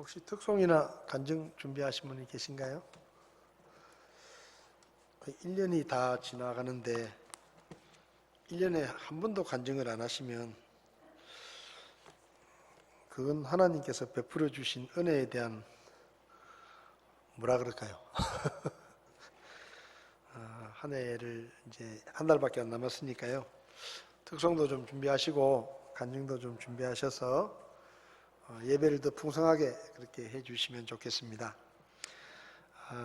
혹시 특송이나 간증 준비하신 분이 계신가요? 1년이 다 지나가는데 1년에 한 번도 간증을 안 하시면 그건 하나님께서 베풀어 주신 은혜에 대한 뭐라 그럴까요? 한 해를 이제 한 달밖에 안 남았으니까요. 특송도 좀 준비하시고 간증도 좀 준비하셔서 예배를 더 풍성하게 그렇게 해주시면 좋겠습니다.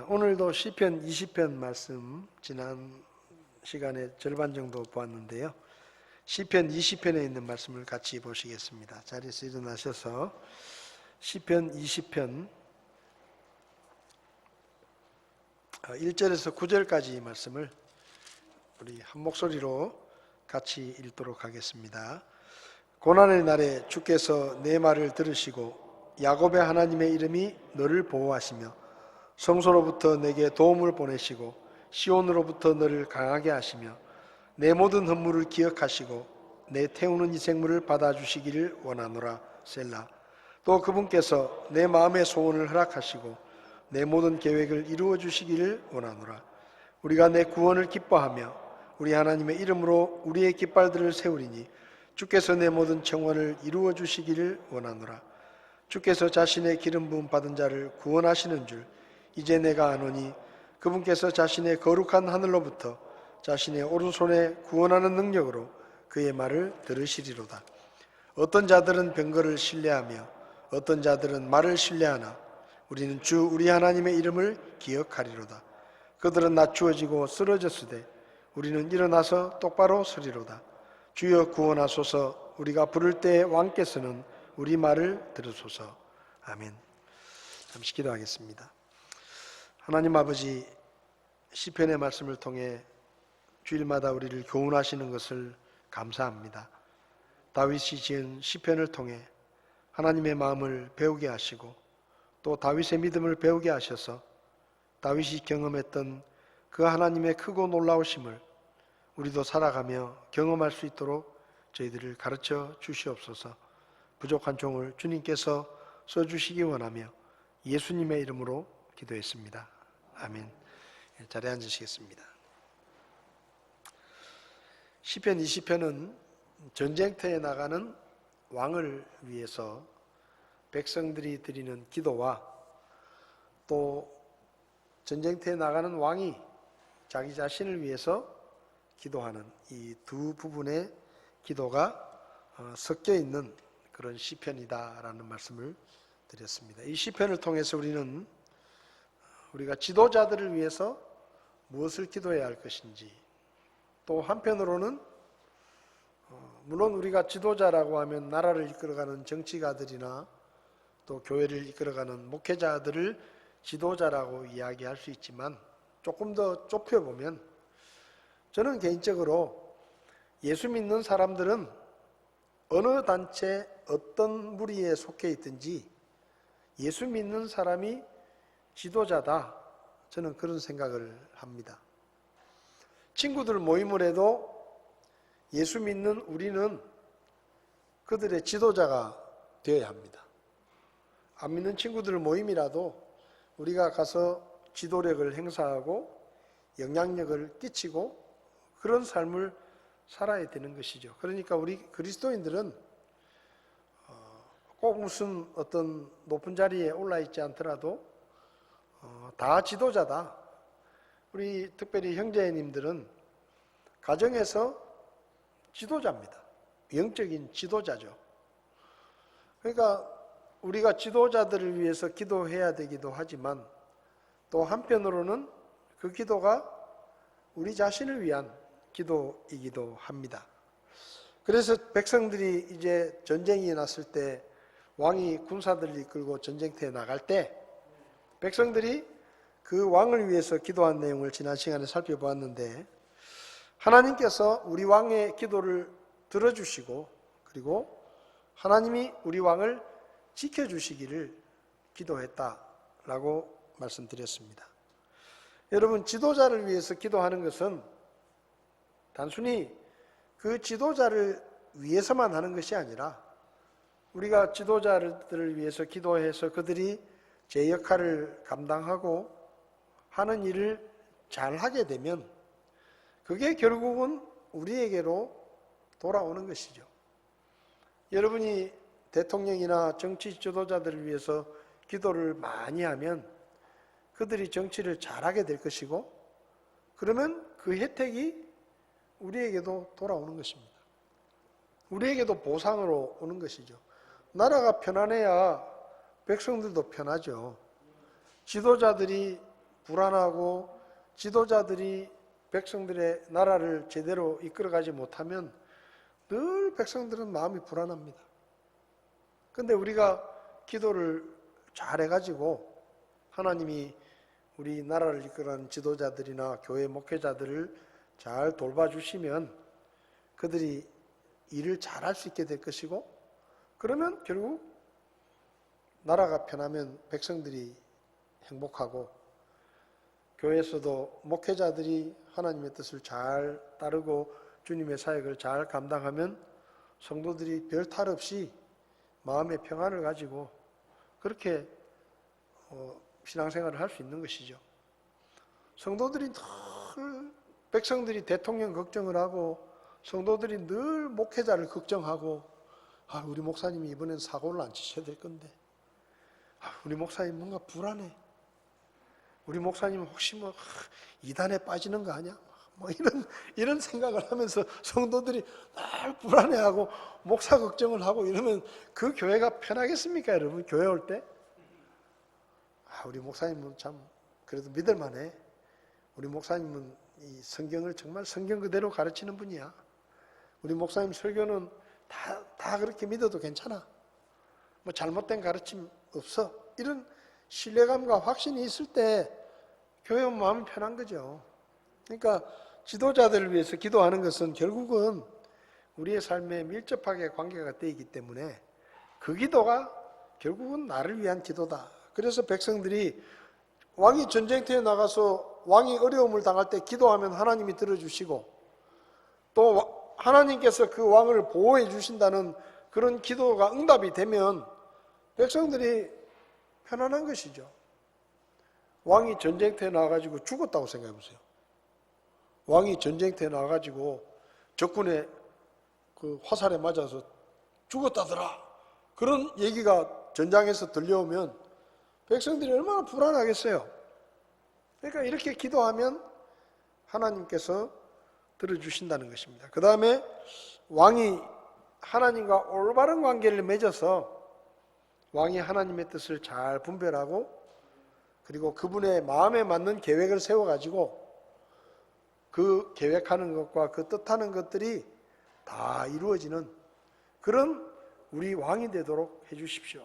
오늘도 시편 20편 말씀 지난 시간에 절반 정도 보았는데요. 시편 20편에 있는 말씀을 같이 보시겠습니다. 자리에서 일어나셔서 시편 20편 1절에서 9절까지 말씀을 우리 한 목소리로 같이 읽도록 하겠습니다. 고난의 날에 주께서 내 말을 들으시고 야곱의 하나님의 이름이 너를 보호하시며 성소로부터 내게 도움을 보내시고 시온으로부터 너를 강하게 하시며 내 모든 헌물을 기억하시고 내 태우는 이 생물을 받아주시기를 원하노라. 셀라. 또 그분께서 내 마음의 소원을 허락하시고 내 모든 계획을 이루어 주시기를 원하노라. 우리가 내 구원을 기뻐하며 우리 하나님의 이름으로 우리의 깃발들을 세우리니 주께서 내 모든 청원을 이루어 주시기를 원하노라. 주께서 자신의 기름 부음 받은 자를 구원하시는 줄 이제 내가 아노니 그분께서 자신의 거룩한 하늘로부터 자신의 오른손에 구원하는 능력으로 그의 말을 들으시리로다. 어떤 자들은 병거를 신뢰하며 어떤 자들은 말을 신뢰하나 우리는 주 우리 하나님의 이름을 기억하리로다. 그들은 낮추어지고 쓰러졌으되 우리는 일어나서 똑바로 서리로다. 주여 구원하소서. 우리가 부를 때에 왕께서는 우리 말을 들으소서. 아멘. 잠시 기도하겠습니다. 하나님 아버지, 시편의 말씀을 통해 주일마다 우리를 교훈하시는 것을 감사합니다. 다윗이 지은 시편을 통해 하나님의 마음을 배우게 하시고 또 다윗의 믿음을 배우게 하셔서 다윗이 경험했던 그 하나님의 크고 놀라우심을 우리도 살아가며 경험할 수 있도록 저희들을 가르쳐 주시옵소서. 부족한 종을 주님께서 써주시기 원하며 예수님의 이름으로 기도했습니다. 아멘. 자리에 앉으시겠습니다. 시편 20편은 전쟁터에 나가는 왕을 위해서 백성들이 드리는 기도와 또 전쟁터에 나가는 왕이 자기 자신을 위해서 기도하는 이 두 부분의 기도가 섞여 있는 그런 시편이다라는 말씀을 드렸습니다. 이 시편을 통해서 우리가 지도자들을 위해서 무엇을 기도해야 할 것인지, 또 한편으로는 물론 우리가 지도자라고 하면 나라를 이끌어가는 정치가들이나 또 교회를 이끌어가는 목회자들을 지도자라고 이야기할 수 있지만 조금 더 좁혀보면 저는 개인적으로 예수 믿는 사람들은 어느 단체 어떤 무리에 속해 있든지 예수 믿는 사람이 지도자다. 저는 그런 생각을 합니다. 친구들 모임을 해도 예수 믿는 우리는 그들의 지도자가 되어야 합니다. 안 믿는 친구들 모임이라도 우리가 가서 지도력을 행사하고 영향력을 끼치고 그런 삶을 살아야 되는 것이죠. 그러니까 우리 그리스도인들은 꼭 무슨 어떤 높은 자리에 올라 있지 않더라도 다 지도자다. 우리 특별히 형제님들은 가정에서 지도자입니다. 영적인 지도자죠. 그러니까 우리가 지도자들을 위해서 기도해야 되기도 하지만 또 한편으로는 그 기도가 우리 자신을 위한 기도이기도 합니다. 그래서 백성들이 이제 전쟁이 났을 때 왕이 군사들을 이끌고 전쟁터에 나갈 때 백성들이 그 왕을 위해서 기도한 내용을 지난 시간에 살펴보았는데 하나님께서 우리 왕의 기도를 들어주시고 그리고 하나님이 우리 왕을 지켜주시기를 기도했다라고 말씀드렸습니다. 여러분, 지도자를 위해서 기도하는 것은 단순히 그 지도자를 위해서만 하는 것이 아니라 우리가 지도자들을 위해서 기도해서 그들이 제 역할을 감당하고 하는 일을 잘 하게 되면 그게 결국은 우리에게로 돌아오는 것이죠. 여러분이 대통령이나 정치 지도자들을 위해서 기도를 많이 하면 그들이 정치를 잘하게 될 것이고, 그러면 그 혜택이 우리에게도 돌아오는 것입니다. 우리에게도 보상으로 오는 것이죠. 나라가 편안해야 백성들도 편하죠. 지도자들이 불안하고 지도자들이 백성들의 나라를 제대로 이끌어가지 못하면 늘 백성들은 마음이 불안합니다. 그런데 우리가 기도를 잘해가지고 하나님이 우리 나라를 이끌어가는 지도자들이나 교회 목회자들을 잘 돌봐주시면 그들이 일을 잘할 수 있게 될 것이고, 그러면 결국 나라가 편하면 백성들이 행복하고, 교회에서도 목회자들이 하나님의 뜻을 잘 따르고 주님의 사역을 잘 감당하면 성도들이 별 탈 없이 마음의 평안을 가지고 그렇게 신앙생활을 할 수 있는 것이죠. 성도들이 늘 백성들이 대통령 걱정을 하고 성도들이 늘 목회자를 걱정하고, 우리 목사님이 이번엔 사고를 안 치셔야 될 건데, 우리 목사님 뭔가 불안해, 우리 목사님 혹시 이단에 빠지는 거 아니야? 이런 생각을 하면서 성도들이 늘 불안해하고 목사 걱정을 하고 이러면 그 교회가 편하겠습니까, 여러분? 교회 올 때? 우리 목사님은 참 그래도 믿을만해. 우리 목사님은 이 성경을 정말 성경 그대로 가르치는 분이야. 우리 목사님 설교는 다 그렇게 믿어도 괜찮아. 잘못된 가르침 없어. 이런 신뢰감과 확신이 있을 때 교회 마음이 편한 거죠. 그러니까 지도자들을 위해서 기도하는 것은 결국은 우리의 삶에 밀접하게 관계가 되어 있기 때문에 그 기도가 결국은 나를 위한 기도다. 그래서 백성들이 왕이 전쟁터에 나가서 왕이 어려움을 당할 때 기도하면 하나님이 들어주시고, 또 하나님께서 그 왕을 보호해 주신다는 그런 기도가 응답이 되면 백성들이 편안한 것이죠. 왕이 전쟁터에 나가지고 죽었다고 생각해 보세요. 왕이 전쟁터에 나가지고 적군의 그 화살에 맞아서 죽었다더라, 그런 얘기가 전장에서 들려오면 백성들이 얼마나 불안하겠어요. 그러니까 이렇게 기도하면 하나님께서 들어주신다는 것입니다. 그 다음에 왕이 하나님과 올바른 관계를 맺어서 왕이 하나님의 뜻을 잘 분별하고, 그리고 그분의 마음에 맞는 계획을 세워가지고 그 계획하는 것과 그 뜻하는 것들이 다 이루어지는 그런 우리 왕이 되도록 해주십시오.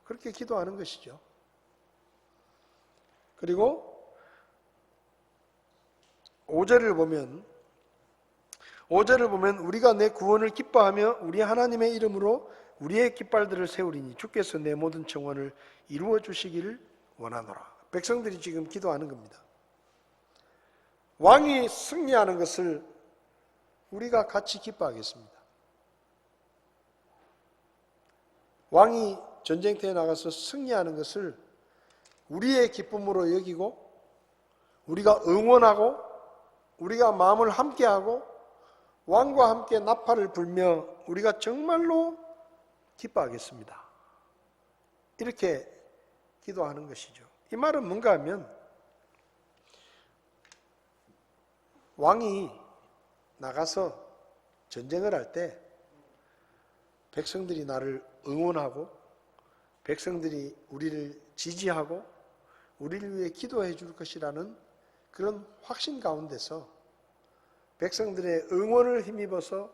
그렇게 기도하는 것이죠. 그리고 5절을 보면 우리가 내 구원을 기뻐하며 우리 하나님의 이름으로 우리의 깃발들을 세우리니 주께서 내 모든 청원을 이루어 주시기를 원하노라. 백성들이 지금 기도하는 겁니다. 왕이 승리하는 것을 우리가 같이 기뻐하겠습니다. 왕이 전쟁터에 나가서 승리하는 것을 우리의 기쁨으로 여기고, 우리가 응원하고, 우리가 마음을 함께하고 왕과 함께 나팔을 불며 우리가 정말로 기뻐하겠습니다. 이렇게 기도하는 것이죠. 이 말은 뭔가 하면 왕이 나가서 전쟁을 할 때 백성들이 나를 응원하고 백성들이 우리를 지지하고 우리를 위해 기도해 줄 것이라는 그런 확신 가운데서 백성들의 응원을 힘입어서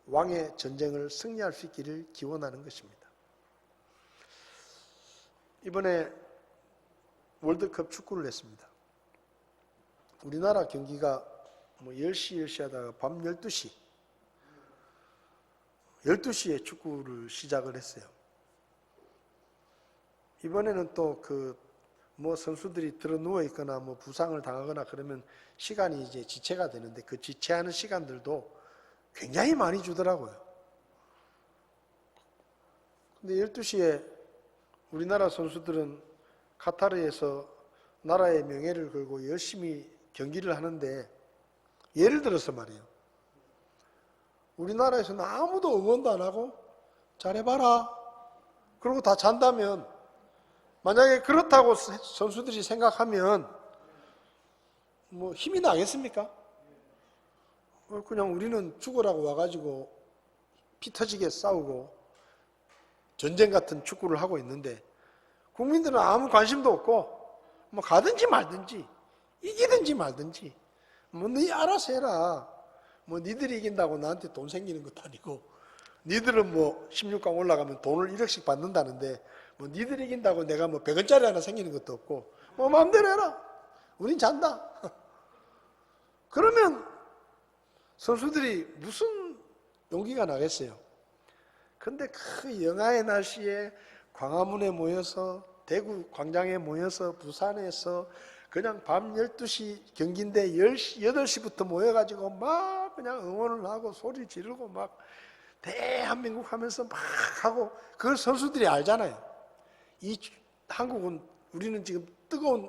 왕의 전쟁을 승리할 수 있기를 기원하는 것입니다. 이번에 월드컵 축구를 했습니다. 우리나라 경기가 10시 하다가 밤 12시에 축구를 시작을 했어요. 이번에는 또 선수들이 들어 누워 있거나 부상을 당하거나 그러면 시간이 이제 지체가 되는데 그 지체하는 시간들도 굉장히 많이 주더라고요. 근데 12시에 우리나라 선수들은 카타르에서 나라의 명예를 걸고 열심히 경기를 하는데, 예를 들어서 말이에요, 우리나라에서는 아무도 응원도 안 하고 잘해봐라 그러고 다 잔다면, 만약에 그렇다고 선수들이 생각하면 뭐 힘이 나겠습니까? 그냥 우리는 죽으라고 와가지고 피 터지게 싸우고 전쟁 같은 축구를 하고 있는데, 국민들은 아무 관심도 없고 뭐 가든지 말든지 이기든지 말든지 뭐 네 알아서 해라. 뭐 니들이 이긴다고 나한테 돈 생기는 것도 아니고, 니들은 뭐 16강 올라가면 돈을 1억씩 받는다는데 뭐 니들이 이긴다고 내가 뭐 100원짜리 하나 생기는 것도 없고, 뭐 마음대로 해라. 우린 잔다. 그러면 선수들이 무슨 용기가 나겠어요? 근데 그 영하의 날씨에 광화문에 모여서, 대구 광장에 모여서, 부산에서 그냥 밤 12시 경기인데 8시부터 모여가지고 막 그냥 응원을 하고 소리 지르고 막 대한민국 하면서 막 하고, 그걸 선수들이 알잖아요. 이 한국은, 우리는 지금 뜨거운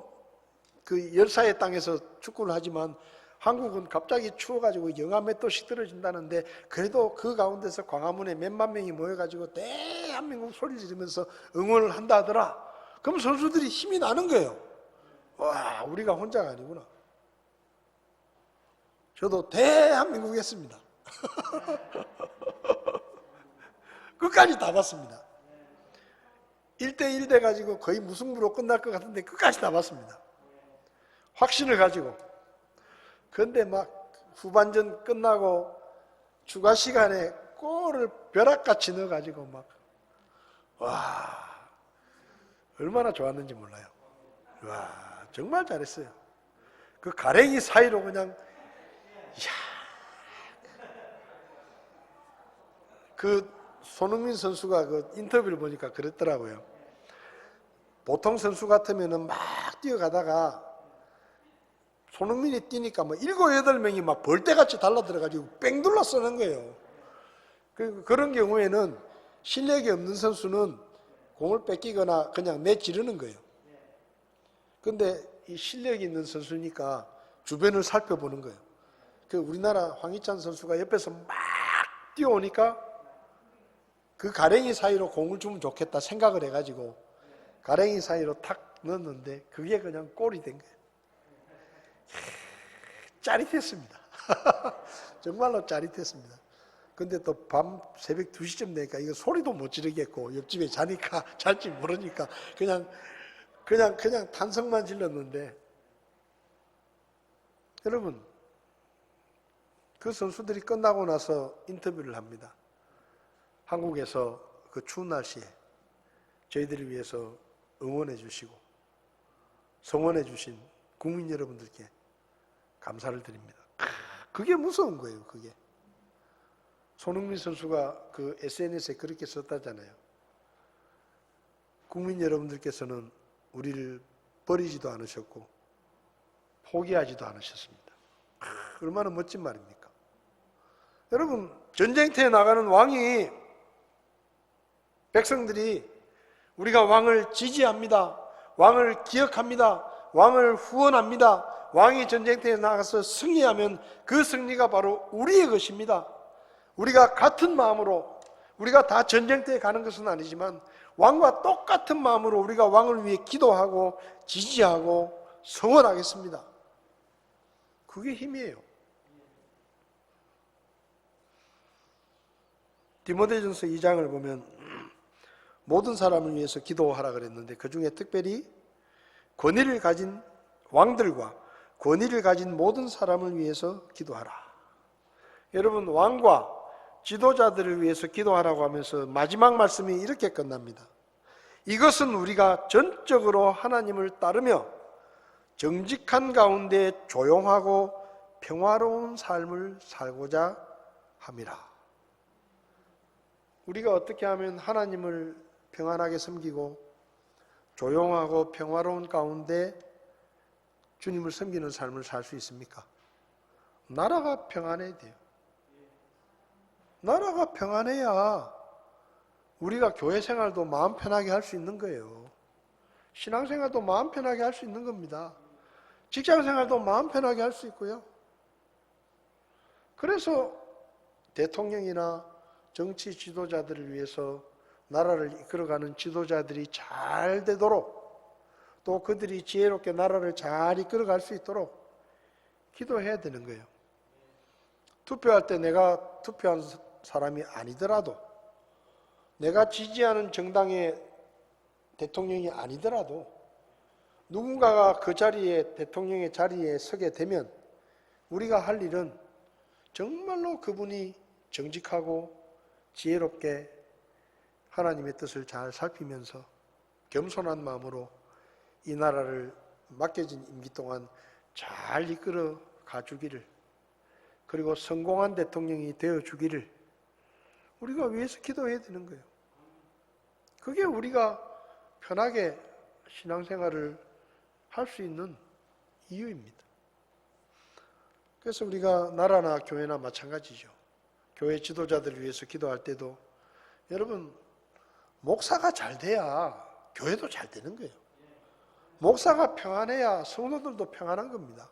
그 열사의 땅에서 축구를 하지만 한국은 갑자기 추워가지고 영하 몇 도씩 떨어진다는데, 그래도 그 가운데서 광화문에 몇만 명이 모여가지고 대한민국 소리 지르면서 응원을 한다 하더라. 그럼 선수들이 힘이 나는 거예요. 와, 우리가 혼자가 아니구나. 저도 대한민국 했습니다. 끝까지 다 봤습니다. 1대1 돼가지고 거의 무승부로 끝날 것 같은데 끝까지 다 봤습니다. 확신을 가지고. 그런데 막 후반전 끝나고 추가 시간에 골을 벼락같이 넣어가지고 막, 와, 얼마나 좋았는지 몰라요. 와, 정말 잘했어요. 그 가랭이 사이로 그냥, 이야. 그 손흥민 선수가 그 인터뷰를 보니까 그랬더라고요. 보통 선수 같으면은 막 뛰어가다가 손흥민이 뛰니까 뭐 7, 8명이 막 벌떼같이 달라들어가지고 뺑 둘러 쓰는 거예요. 그런 경우에는 실력이 없는 선수는 공을 뺏기거나 그냥 내지르는 거예요. 근데 이 실력이 있는 선수니까 주변을 살펴보는 거예요. 그 우리나라 황희찬 선수가 옆에서 막 뛰어오니까 그 가랭이 사이로 공을 주면 좋겠다 생각을 해가지고 가랭이 사이로 탁 넣었는데 그게 그냥 골이 된 거예요. 짜릿했습니다. 정말로 짜릿했습니다. 근데 또 밤 새벽 2시쯤 되니까 이거 소리도 못 지르겠고 옆집에 자니까 잘지 모르니까 그냥 탄성만 질렀는데, 여러분 그 선수들이 끝나고 나서 인터뷰를 합니다. 한국에서 그 추운 날씨에 저희들을 위해서 응원해 주시고 성원해 주신 국민 여러분들께 감사를 드립니다. 그게 무서운 거예요. 그게 손흥민 선수가 그 SNS에 그렇게 썼다잖아요. 국민 여러분들께서는 우리를 버리지도 않으셨고 포기하지도 않으셨습니다. 얼마나 멋진 말입니까? 여러분, 전쟁터에 나가는 왕이, 백성들이 우리가 왕을 지지합니다, 왕을 기억합니다, 왕을 후원합니다, 왕이 전쟁터에 나가서 승리하면 그 승리가 바로 우리의 것입니다. 우리가 같은 마음으로, 우리가 다 전쟁터에 가는 것은 아니지만 왕과 똑같은 마음으로 우리가 왕을 위해 기도하고 지지하고 성원하겠습니다. 그게 힘이에요. 디모데전서 2장을 보면 모든 사람을 위해서 기도하라 그랬는데, 그 중에 특별히 권위를 가진 왕들과 권위를 가진 모든 사람을 위해서 기도하라. 여러분, 왕과 지도자들을 위해서 기도하라고 하면서 마지막 말씀이 이렇게 끝납니다. 이것은 우리가 전적으로 하나님을 따르며 정직한 가운데 조용하고 평화로운 삶을 살고자 함이라. 우리가 어떻게 하면 하나님을 평안하게 섬기고 조용하고 평화로운 가운데 주님을 섬기는 삶을 살 수 있습니까? 나라가 평안해야 돼요. 나라가 평안해야 우리가 교회 생활도 마음 편하게 할 수 있는 거예요. 신앙생활도 마음 편하게 할 수 있는 겁니다. 직장생활도 마음 편하게 할 수 있고요. 그래서 대통령이나 정치 지도자들을 위해서 나라를 이끌어가는 지도자들이 잘 되도록, 또 그들이 지혜롭게 나라를 잘 이끌어갈 수 있도록 기도해야 되는 거예요. 투표할 때 내가 투표한 사람이 아니더라도, 내가 지지하는 정당의 대통령이 아니더라도 누군가가 그 자리에, 대통령의 자리에 서게 되면 우리가 할 일은 정말로 그분이 정직하고 지혜롭게 하나님의 뜻을 잘 살피면서 겸손한 마음으로 이 나라를 맡겨진 임기 동안 잘 이끌어 가주기를, 그리고 성공한 대통령이 되어주기를 우리가 위해서 기도해야 되는 거예요. 그게 우리가 편하게 신앙생활을 할 수 있는 이유입니다. 그래서 우리가 나라나 교회나 마찬가지죠. 교회 지도자들을 위해서 기도할 때도 여러분, 목사가 잘 돼야 교회도 잘 되는 거예요. 목사가 평안해야 성도들도 평안한 겁니다.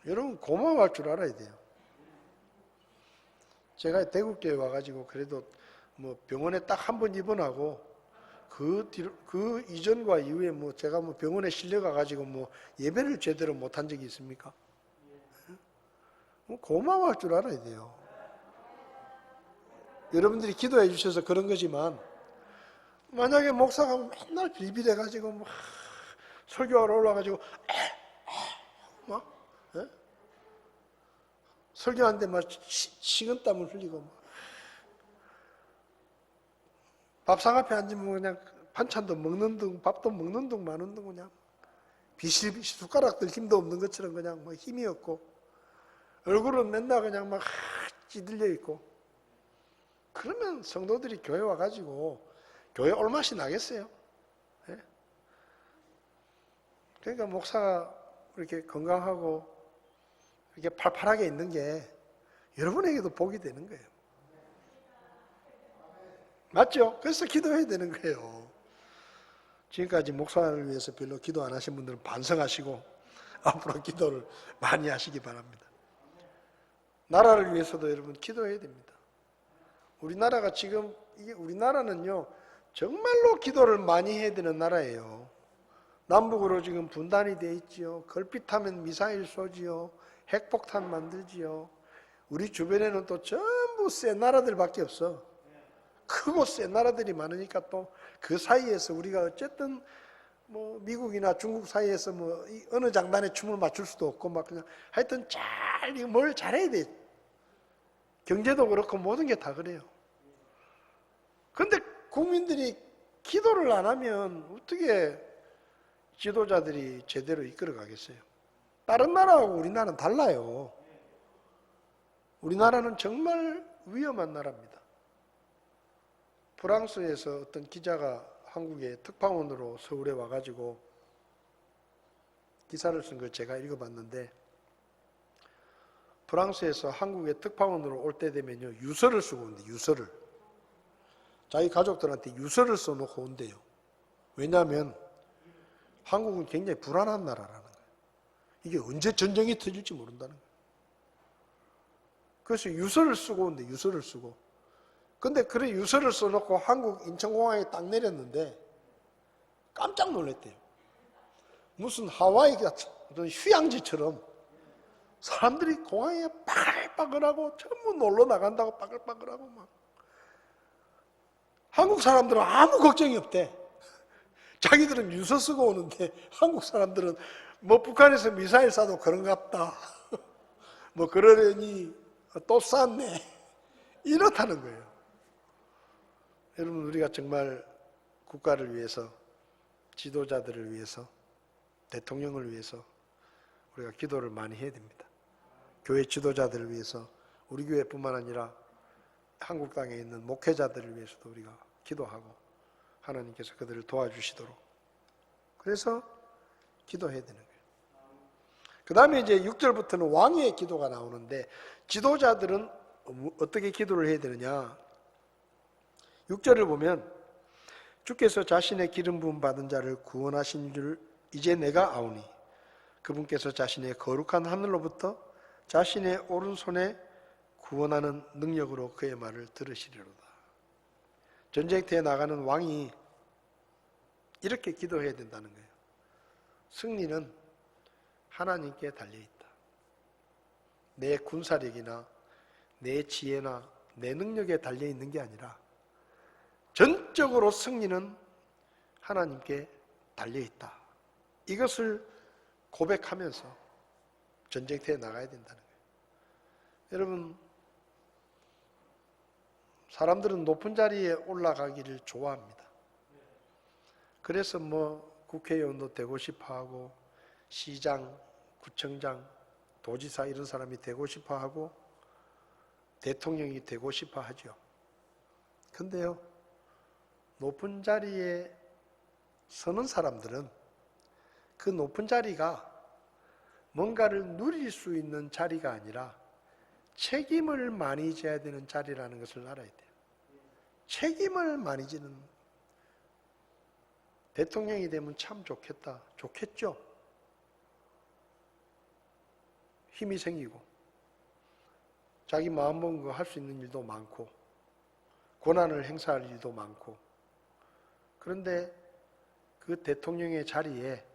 여러분, 고마워할 줄 알아야 돼요. 제가 대국교회 와가지고 그래도 뭐 병원에 딱 한 번 입원하고 그 이전과 이후에 뭐 제가 뭐 병원에 실려가가지고 뭐 예배를 제대로 못한 적이 있습니까? 고마워할 줄 알아야 돼요. 여러분들이 기도해 주셔서 그런 거지만, 만약에 목사가 맨날 빌빌해가지고 막 설교하러 올라가지고 막 설교하는데 막 식은땀을 흘리고 막 밥상 앞에 앉으면 그냥 반찬도 먹는 둥, 밥도 먹는 둥 마는 둥, 그냥 비실비실 숟가락들 힘도 없는 것처럼 그냥 뭐 힘이 없고, 얼굴은 맨날 그냥 막 찌들려 있고, 그러면 성도들이 교회 와가지고 교회 올맛이 나겠어요? 네? 그러니까 목사가 이렇게 건강하고 이렇게 팔팔하게 있는 게 여러분에게도 복이 되는 거예요. 맞죠? 그래서 기도해야 되는 거예요. 지금까지 목사를 위해서 별로 기도 안 하신 분들은 반성하시고 앞으로 기도를 많이 하시기 바랍니다. 나라를 위해서도 여러분 기도해야 됩니다. 우리나라가 지금, 우리나라는요 정말로 기도를 많이 해야 되는 나라예요. 남북으로 지금 분단이 돼 있지요. 걸핏하면 미사일 쏘지요. 핵폭탄 만들지요. 우리 주변에는 또 전부 센 나라들밖에 없어. 크고 센 나라들이 많으니까 또 그 사이에서 우리가 어쨌든 뭐 미국이나 중국 사이에서 뭐 어느 장단에 춤을 맞출 수도 없고 막 그냥 하여튼 뭘 잘해야 돼. 경제도 그렇고 모든 게 다 그래요. 그런데 국민들이 기도를 안 하면 어떻게 지도자들이 제대로 이끌어 가겠어요? 다른 나라하고 우리나라는 달라요. 우리나라는 정말 위험한 나라입니다. 프랑스에서 어떤 기자가 한국의 특파원으로 서울에 와가지고 기사를 쓴 걸 제가 읽어봤는데, 프랑스에서 한국의 특파원으로 올 때 되면요 유서를 쓰고 온대요. 유서를 자기 가족들한테 유서를 써놓고 온대요. 왜냐하면 한국은 굉장히 불안한 나라라는 거예요. 이게 언제 전쟁이 터질지 모른다는 거예요. 그래서 유서를 쓰고 온대. 유서를 쓰고. 근데 그래 유서를 써놓고 한국 인천공항에 딱 내렸는데 깜짝 놀랐대요. 무슨 하와이 같은 휴양지처럼 사람들이 공항에 빠글빠글하고 전부 놀러 나간다고 빠글빠글하고 막. 한국 사람들은 아무 걱정이 없대. 자기들은 유서 쓰고 오는데 한국 사람들은 뭐 북한에서 미사일 쏴도 그런갑다. 뭐 그러려니 또 쐈네. 이렇다는 거예요. 여러분, 우리가 정말 국가를 위해서, 지도자들을 위해서, 대통령을 위해서 우리가 기도를 많이 해야 됩니다. 교회 지도자들을 위해서, 우리 교회뿐만 아니라 한국 땅에 있는 목회자들을 위해서도 우리가 기도하고 하나님께서 그들을 도와주시도록, 그래서 기도해야 되는 거예요. 그 다음에 이제 6절부터는 왕의 기도가 나오는데, 지도자들은 어떻게 기도를 해야 되느냐? 6절을 보면 주께서 자신의 기름 부음 받은 자를 구원하신 줄 이제 내가 아오니 그분께서 자신의 거룩한 하늘로부터 자신의 오른손에 구원하는 능력으로 그의 말을 들으시리로다. 전쟁터에 나가는 왕이 이렇게 기도해야 된다는 거예요. 승리는 하나님께 달려있다. 내 군사력이나 내 지혜나 내 능력에 달려있는 게 아니라 전적으로 승리는 하나님께 달려있다. 이것을 고백하면서 전쟁터에 나가야 된다는 거예요. 여러분, 사람들은 높은 자리에 올라가기를 좋아합니다. 그래서 국회의원도 되고 싶어하고 시장, 구청장, 도지사 이런 사람이 되고 싶어하고 대통령이 되고 싶어하죠. 근데요, 높은 자리에 서는 사람들은 그 높은 자리가 뭔가를 누릴 수 있는 자리가 아니라 책임을 많이 져야 되는 자리라는 것을 알아야 돼요. 책임을 많이 지는, 대통령이 되면 참 좋겠다. 좋겠죠. 힘이 생기고 자기 마음먹은 거 할 수 있는 일도 많고 권한을 행사할 일도 많고. 그런데 그 대통령의 자리에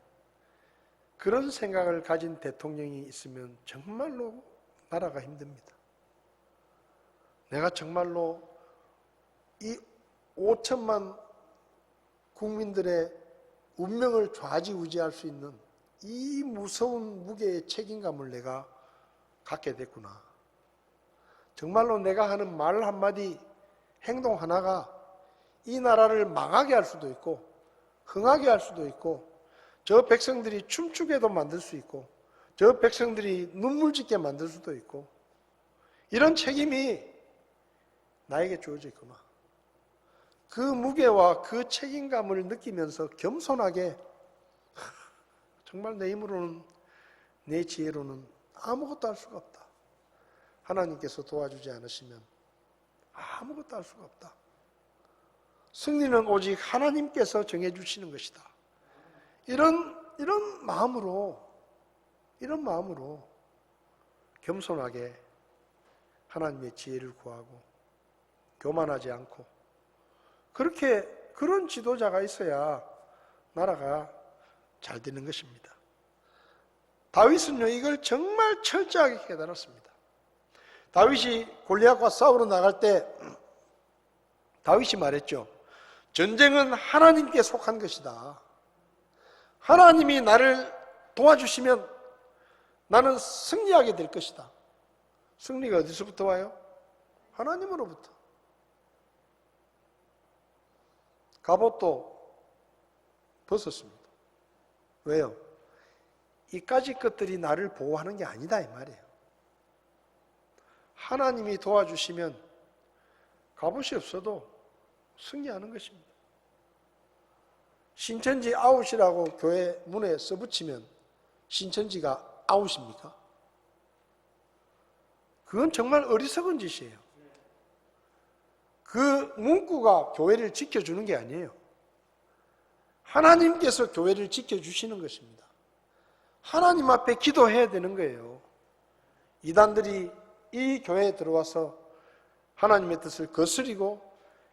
그런 생각을 가진 대통령이 있으면 정말로 나라가 힘듭니다. 내가 정말로 이 5천만 국민들의 운명을 좌지우지할 수 있는 이 무서운 무게의 책임감을 내가 갖게 됐구나. 정말로 내가 하는 말 한마디, 행동 하나가 이 나라를 망하게 할 수도 있고 흥하게 할 수도 있고 저 백성들이 춤추게도 만들 수 있고 저 백성들이 눈물 짓게 만들 수도 있고 이런 책임이 나에게 주어져 있구나. 그 무게와 그 책임감을 느끼면서 겸손하게 정말 내 힘으로는 내 지혜로는 아무것도 할 수가 없다. 하나님께서 도와주지 않으시면 아무것도 할 수가 없다. 승리는 오직 하나님께서 정해주시는 것이다. 이런 마음으로 겸손하게 하나님의 지혜를 구하고 교만하지 않고 그런 지도자가 있어야 나라가 잘 되는 것입니다. 다윗은요, 이걸 정말 철저하게 깨달았습니다. 다윗이 골리앗과 싸우러 나갈 때 다윗이 말했죠. 전쟁은 하나님께 속한 것이다. 하나님이 나를 도와주시면 나는 승리하게 될 것이다. 승리가 어디서부터 와요? 하나님으로부터. 갑옷도 벗었습니다. 왜요? 이까지 것들이 나를 보호하는 게 아니다 이 말이에요. 하나님이 도와주시면 갑옷이 없어도 승리하는 것입니다. 신천지 아웃이라고 교회 문에 써붙이면 신천지가 아웃입니까? 그건 정말 어리석은 짓이에요. 그 문구가 교회를 지켜주는 게 아니에요. 하나님께서 교회를 지켜주시는 것입니다. 하나님 앞에 기도해야 되는 거예요. 이단들이 이 교회에 들어와서 하나님의 뜻을 거스리고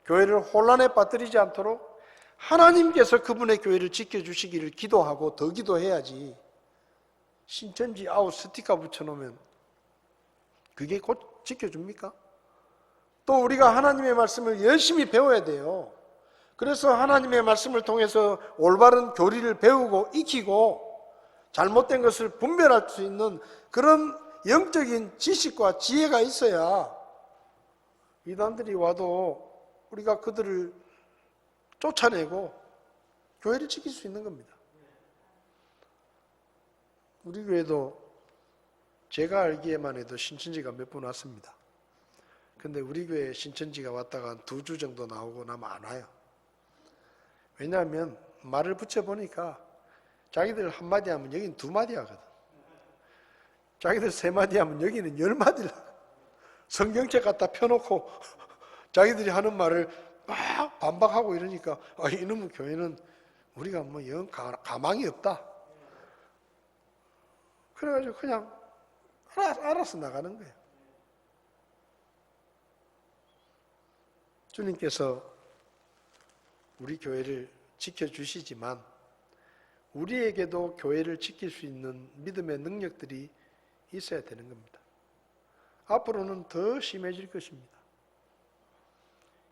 교회를 혼란에 빠뜨리지 않도록 하나님께서 그분의 교회를 지켜주시기를 기도하고 더 기도해야지. 신천지 아웃 스티커 붙여놓으면 그게 곧 지켜줍니까? 또 우리가 하나님의 말씀을 열심히 배워야 돼요. 그래서 하나님의 말씀을 통해서 올바른 교리를 배우고 익히고 잘못된 것을 분별할 수 있는 그런 영적인 지식과 지혜가 있어야 이단들이 와도 우리가 그들을 쫓아내고 교회를 지킬 수 있는 겁니다. 우리 교회도 제가 알기에만 해도 신천지가 몇 분 왔습니다. 근데 우리 교회에 신천지가 왔다가 한 2주 정도 나오고 나면 안 와요. 왜냐하면 말을 붙여보니까 자기들 한마디 하면 여기는 2마디 하거든. 자기들 3마디 하면 여기는 10마디를 하거든. 성경책 갖다 펴놓고 자기들이 하는 말을 막 반박하고 이러니까 이놈의 교회는 우리가 뭐 영 가망이 없다. 그래가지고 그냥 알아서 나가는 거예요. 주님께서 우리 교회를 지켜주시지만 우리에게도 교회를 지킬 수 있는 믿음의 능력들이 있어야 되는 겁니다. 앞으로는 더 심해질 것입니다.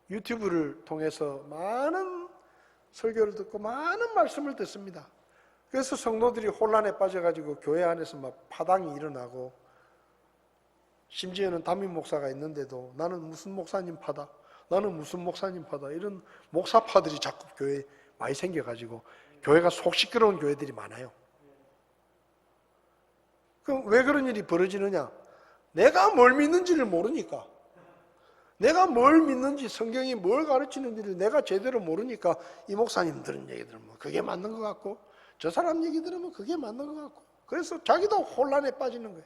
유튜브를 통해서 많은 설교를 듣고 많은 말씀을 듣습니다. 그래서 성도들이 혼란에 빠져가지고 교회 안에서 막 파당이 일어나고, 심지어는 담임 목사가 있는데도 나는 무슨 목사님 파다, 나는 무슨 목사님 파다, 이런 목사파들이 자꾸 교회에 많이 생겨가지고 교회가 속 시끄러운 교회들이 많아요. 그럼 왜 그런 일이 벌어지느냐? 내가 뭘 믿는지를 모르니까, 내가 뭘 믿는지, 성경이 뭘 가르치는지를 내가 제대로 모르니까 이 목사님 들은 얘기 들으면 그게 맞는 것 같고, 저 사람 얘기 들으면 그게 맞는 것 같고, 그래서 자기도 혼란에 빠지는 거예요.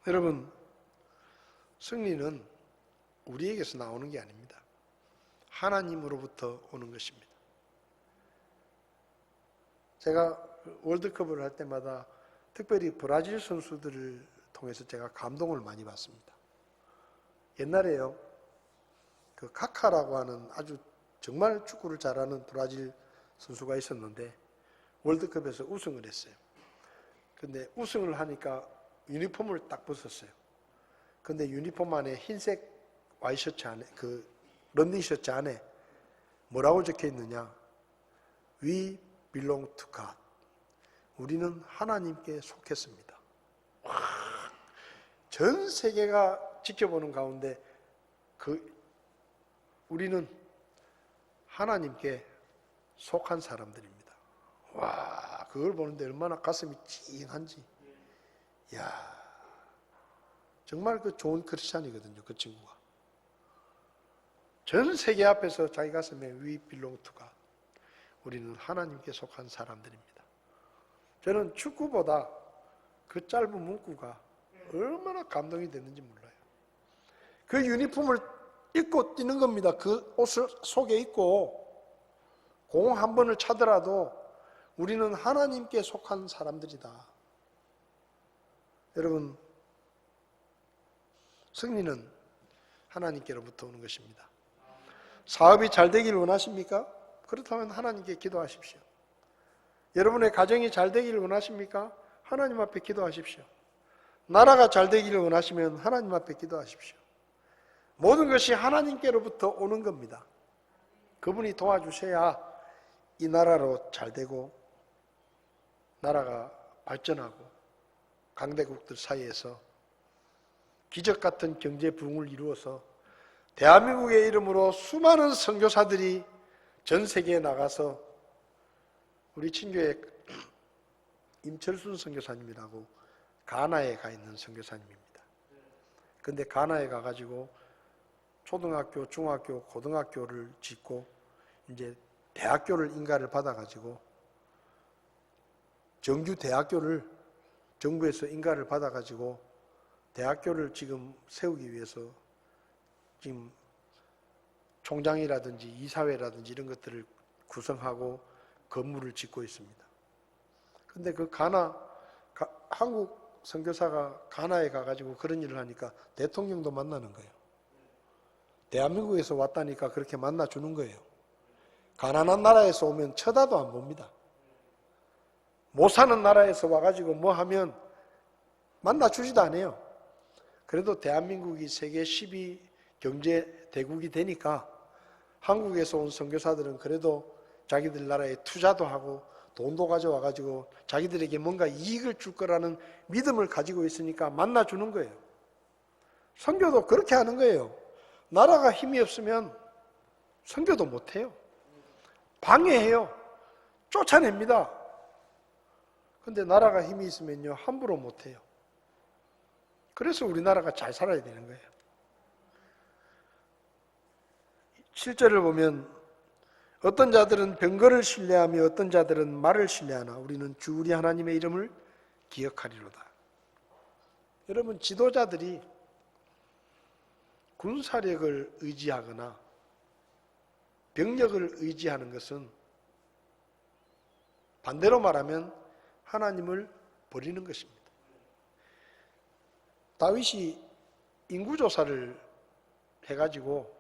여러분, 승리는 우리에게서 나오는 게 아닙니다. 하나님으로부터 오는 것입니다. 제가 월드컵을 할 때마다 특별히 브라질 선수들을 통해서 제가 감동을 많이 받습니다. 옛날에요, 그 카카라고 하는 아주 정말 축구를 잘하는 브라질 선수가 있었는데 월드컵에서 우승을 했어요. 근데 우승을 하니까 유니폼을 딱 벗었어요. 근데 유니폼 안에 흰색 와이셔츠 안에, 그 런닝 셔츠 안에 뭐라고 적혀 있느냐? We belong to God. 우리는 하나님께 속했습니다. 와, 전 세계가 지켜보는 가운데 우리는 하나님께 속한 사람들입니다. 와, 그걸 보는데 얼마나 가슴이 찡한지. 야, 정말 그 좋은 크리스찬이거든요, 그 친구가. 전 세계 앞에서 자기 가슴에 We belong to God. 우리는 하나님께 속한 사람들입니다. 저는 축구보다 그 짧은 문구가 얼마나 감동이 됐는지 몰라요. 그 유니폼을 입고 뛰는 겁니다. 그 옷을 속에 입고 공 한 번을 차더라도 우리는 하나님께 속한 사람들이다. 여러분, 승리는 하나님께로부터 오는 것입니다. 사업이 잘 되기를 원하십니까? 그렇다면 하나님께 기도하십시오. 여러분의 가정이 잘 되기를 원하십니까? 하나님 앞에 기도하십시오. 나라가 잘 되기를 원하시면 하나님 앞에 기도하십시오. 모든 것이 하나님께로부터 오는 겁니다. 그분이 도와주셔야 이 나라로 잘 되고 나라가 발전하고 강대국들 사이에서 기적 같은 경제 부흥을 이루어서 대한민국의 이름으로 수많은 선교사들이 전 세계에 나가서, 우리 친교회 임철순 선교사님이라고 가나에 가 있는 선교사님입니다. 근데 가나에 가가지고 초등학교, 중학교, 고등학교를 짓고 이제 대학교를 인가를 받아가지고 정규 대학교를 정부에서 인가를 받아가지고 대학교를 지금 세우기 위해서 지금 총장이라든지 이사회라든지 이런 것들을 구성하고 건물을 짓고 있습니다. 근데 그 한국 선교사가 가나에 가가지고 그런 일을 하니까 대통령도 만나는 거예요. 대한민국에서 왔다니까 그렇게 만나주는 거예요. 가난한 나라에서 오면 쳐다도 안 봅니다. 못 사는 나라에서 와가지고 뭐 하면 만나주지도 않아요. 그래도 대한민국이 세계 10위 경제 대국이 되니까 한국에서 온 선교사들은 그래도 자기들 나라에 투자도 하고 돈도 가져와가지고 자기들에게 뭔가 이익을 줄 거라는 믿음을 가지고 있으니까 만나주는 거예요. 선교도 그렇게 하는 거예요. 나라가 힘이 없으면 선교도 못해요. 방해해요. 쫓아냅니다. 근데 나라가 힘이 있으면요, 함부로 못해요. 그래서 우리나라가 잘 살아야 되는 거예요. 7절을 보면 어떤 자들은 병거를 신뢰하며 어떤 자들은 말을 신뢰하나 우리는 주 우리 하나님의 이름을 기억하리로다. 여러분, 지도자들이 군사력을 의지하거나 병력을 의지하는 것은 반대로 말하면 하나님을 버리는 것입니다. 다윗이 인구조사를 해가지고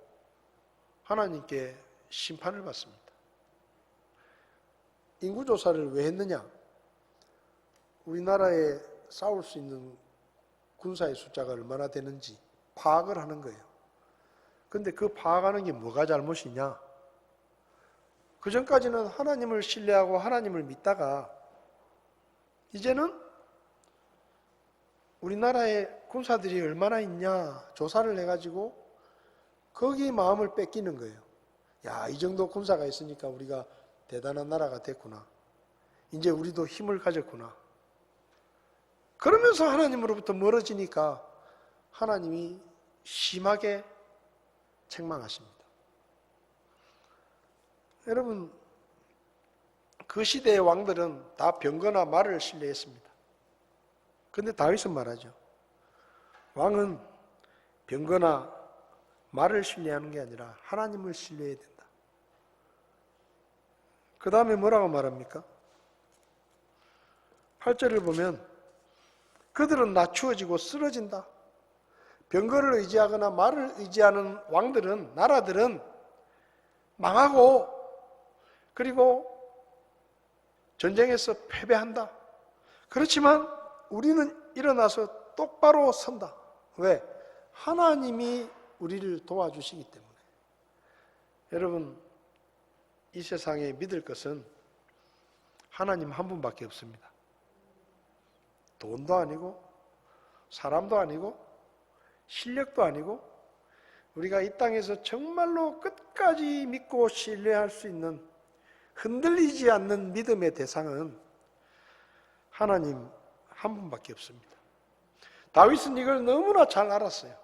하나님께 심판을 받습니다. 인구조사를 왜 했느냐? 우리나라에 싸울 수 있는 군사의 숫자가 얼마나 되는지 파악을 하는 거예요. 근데 그 파악하는 게 뭐가 잘못이냐? 그 전까지는 하나님을 신뢰하고 하나님을 믿다가 이제는 우리나라에 군사들이 얼마나 있냐 조사를 해가지고 거기 마음을 뺏기는 거예요. 야, 이 정도 군사가 있으니까 우리가 대단한 나라가 됐구나. 이제 우리도 힘을 가졌구나. 그러면서 하나님으로부터 멀어지니까 하나님이 심하게 책망하십니다. 여러분, 그 시대의 왕들은 다 병거나 말을 신뢰했습니다. 그런데 다윗은 말하죠. 왕은 병거나 말을 신뢰하는 게 아니라 하나님을 신뢰해야 된다. 그 다음에 뭐라고 말합니까? 8절을 보면 그들은 낮추어지고 쓰러진다. 병거를 의지하거나 말을 의지하는 왕들은, 나라들은 망하고 그리고 전쟁에서 패배한다. 그렇지만 우리는 일어나서 똑바로 선다. 왜? 하나님이 우리를 도와주시기 때문에. 여러분, 이 세상에 믿을 것은 하나님 한 분밖에 없습니다. 돈도 아니고 사람도 아니고 실력도 아니고 우리가 이 땅에서 정말로 끝까지 믿고 신뢰할 수 있는 흔들리지 않는 믿음의 대상은 하나님 한 분밖에 없습니다. 다윗은 이걸 너무나 잘 알았어요.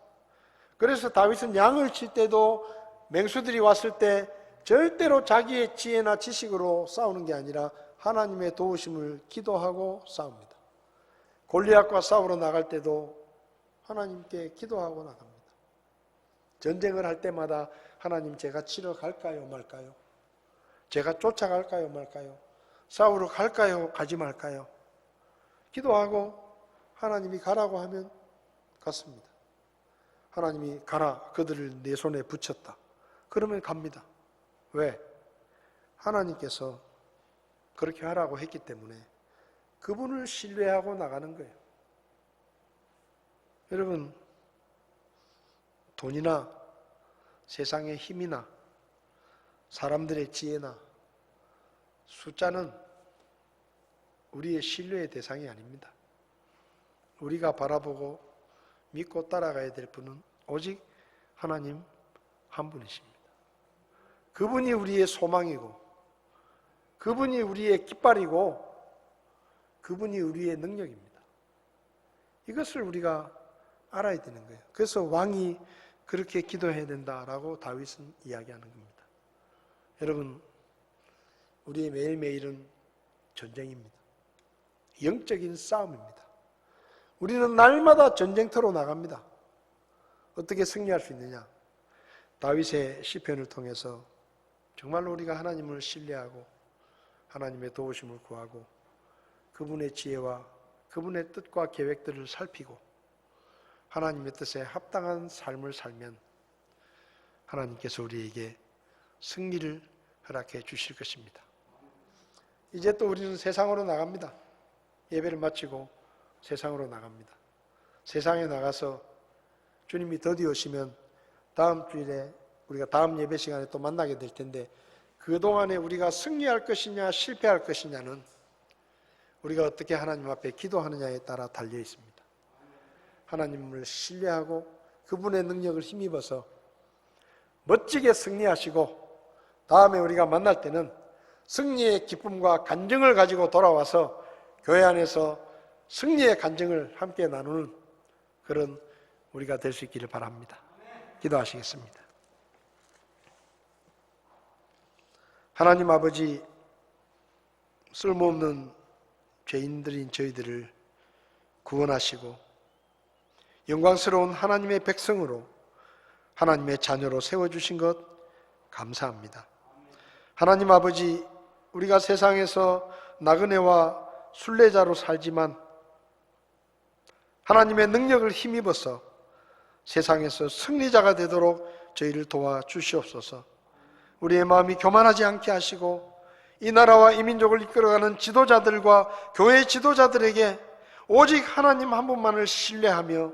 그래서 다윗은 양을 칠 때도 맹수들이 왔을 때 절대로 자기의 지혜나 지식으로 싸우는 게 아니라 하나님의 도우심을 기도하고 싸웁니다. 골리앗과 싸우러 나갈 때도 하나님께 기도하고 나갑니다. 전쟁을 할 때마다 하나님, 제가 치러 갈까요 말까요? 제가 쫓아갈까요 말까요? 싸우러 갈까요 가지 말까요? 기도하고 하나님이 가라고 하면 갔습니다. 하나님이 가라, 그들을 내 손에 붙였다. 그러면 갑니다. 왜? 하나님께서 그렇게 하라고 했기 때문에 그분을 신뢰하고 나가는 거예요. 여러분, 돈이나 세상의 힘이나 사람들의 지혜나 숫자는 우리의 신뢰의 대상이 아닙니다. 우리가 바라보고 믿고 따라가야 될 분은 오직 하나님 한 분이십니다. 그분이 우리의 소망이고 그분이 우리의 깃발이고 그분이 우리의 능력입니다. 이것을 우리가 알아야 되는 거예요. 그래서 왕이 그렇게 기도해야 된다라고 다윗은 이야기하는 겁니다. 여러분, 우리의 매일매일은 전쟁입니다. 영적인 싸움입니다. 우리는 날마다 전쟁터로 나갑니다. 어떻게 승리할 수 있느냐? 다윗의 시편을 통해서 정말로 우리가 하나님을 신뢰하고 하나님의 도우심을 구하고 그분의 지혜와 그분의 뜻과 계획들을 살피고 하나님의 뜻에 합당한 삶을 살면 하나님께서 우리에게 승리를 허락해 주실 것입니다. 이제 또 우리는 세상으로 나갑니다. 예배를 마치고 세상으로 나갑니다. 세상에 나가서 주님이 더디 오시면 다음 주일에 우리가 다음 예배 시간에 또 만나게 될 텐데 그동안에 우리가 승리할 것이냐 실패할 것이냐는 우리가 어떻게 하나님 앞에 기도하느냐에 따라 달려 있습니다. 하나님을 신뢰하고 그분의 능력을 힘입어서 멋지게 승리하시고 다음에 우리가 만날 때는 승리의 기쁨과 간증을 가지고 돌아와서 교회 안에서 승리의 간증을 함께 나누는 그런 우리가 될 수 있기를 바랍니다. 기도하시겠습니다. 하나님 아버지, 쓸모없는 죄인들인 저희들을 구원하시고 영광스러운 하나님의 백성으로 하나님의 자녀로 세워주신 것 감사합니다. 하나님 아버지, 우리가 세상에서 나그네와 순례자로 살지만 하나님의 능력을 힘입어서 세상에서 승리자가 되도록 저희를 도와주시옵소서. 우리의 마음이 교만하지 않게 하시고 이 나라와 이 민족을 이끌어가는 지도자들과 교회 지도자들에게 오직 하나님 한 분만을 신뢰하며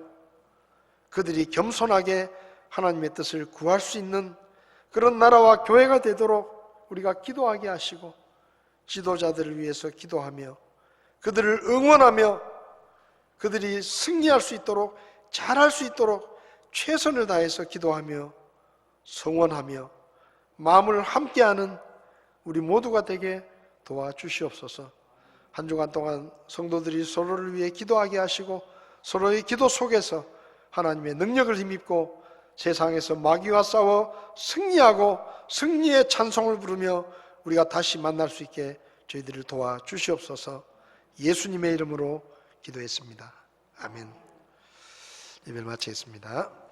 그들이 겸손하게 하나님의 뜻을 구할 수 있는 그런 나라와 교회가 되도록 우리가 기도하게 하시고 지도자들을 위해서 기도하며 그들을 응원하며 그들이 승리할 수 있도록 잘할 수 있도록 최선을 다해서 기도하며 성원하며 마음을 함께하는 우리 모두가 되게 도와주시옵소서. 한 주간 동안 성도들이 서로를 위해 기도하게 하시고 서로의 기도 속에서 하나님의 능력을 힘입고 세상에서 마귀와 싸워 승리하고 승리의 찬송을 부르며 우리가 다시 만날 수 있게 저희들을 도와주시옵소서. 예수님의 이름으로 기도했습니다. 아멘. 예배를 마치겠습니다.